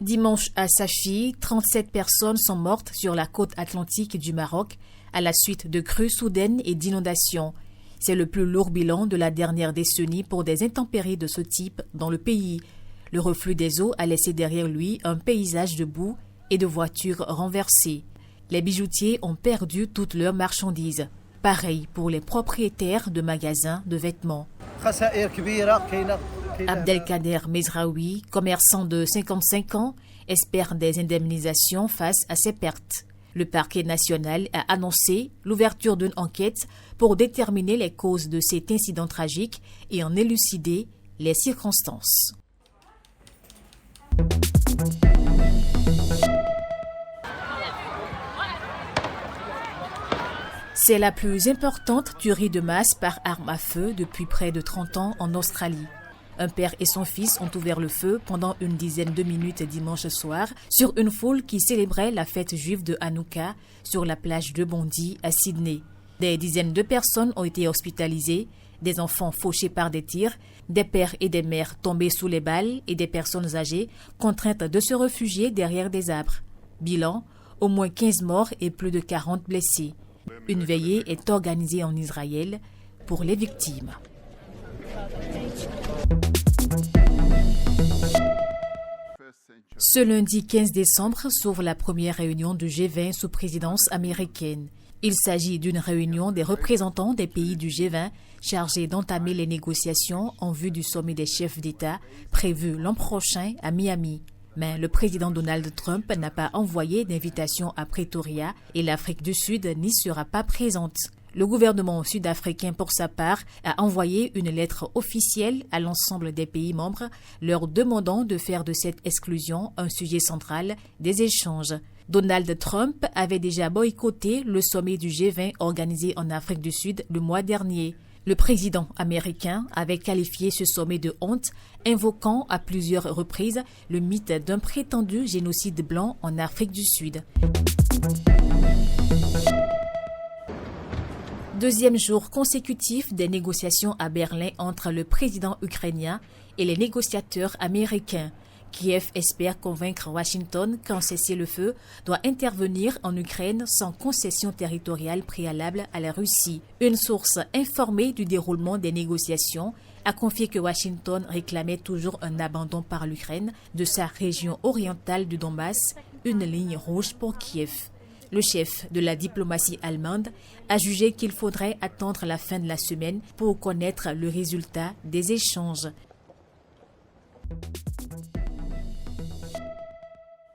Dimanche à Safi, 37 personnes sont mortes sur la côte atlantique du Maroc à la suite de crues soudaines et d'inondations. C'est le plus lourd bilan de la dernière décennie pour des intempéries de ce type dans le pays. Le reflux des eaux a laissé derrière lui un paysage de boue et de voitures renversées. Les bijoutiers ont perdu toutes leurs marchandises. Pareil pour les propriétaires de magasins de vêtements. Abdelkader Mezraoui, commerçant de 55 ans, espère des indemnisations face à ces pertes. Le parquet national a annoncé l'ouverture d'une enquête pour déterminer les causes de cet incident tragique et en élucider les circonstances. C'est la plus importante tuerie de masse par arme à feu depuis près de 30 ans en Australie. Un père et son fils ont ouvert le feu pendant une dizaine de minutes dimanche soir sur une foule qui célébrait la fête juive de Hanouka sur la plage de Bondi à Sydney. Des dizaines de personnes ont été hospitalisées, des enfants fauchés par des tirs, des pères et des mères tombés sous les balles et des personnes âgées contraintes de se réfugier derrière des arbres. Bilan, au moins 15 morts et plus de 40 blessés. Une veillée est organisée en Israël pour les victimes. Ce lundi 15 décembre s'ouvre la première réunion du G20 sous présidence américaine. Il s'agit d'une réunion des représentants des pays du G20 chargés d'entamer les négociations en vue du sommet des chefs d'État prévu l'an prochain à Miami. Mais le président Donald Trump n'a pas envoyé d'invitation à Pretoria et l'Afrique du Sud n'y sera pas présente. Le gouvernement sud-africain, pour sa part, a envoyé une lettre officielle à l'ensemble des pays membres, leur demandant de faire de cette exclusion un sujet central des échanges. Donald Trump avait déjà boycotté le sommet du G20 organisé en Afrique du Sud le mois dernier. Le président américain avait qualifié ce sommet de honte, invoquant à plusieurs reprises le mythe d'un prétendu génocide blanc en Afrique du Sud. Deuxième jour consécutif des négociations à Berlin entre le président ukrainien et les négociateurs américains. Kiev espère convaincre Washington qu'un cessez-le-feu doit intervenir en Ukraine sans concession territoriale préalable à la Russie. Une source informée du déroulement des négociations a confié que Washington réclamait toujours un abandon par l'Ukraine de sa région orientale du Donbass, une ligne rouge pour Kiev. Le chef de la diplomatie allemande a jugé qu'il faudrait attendre la fin de la semaine pour connaître le résultat des échanges.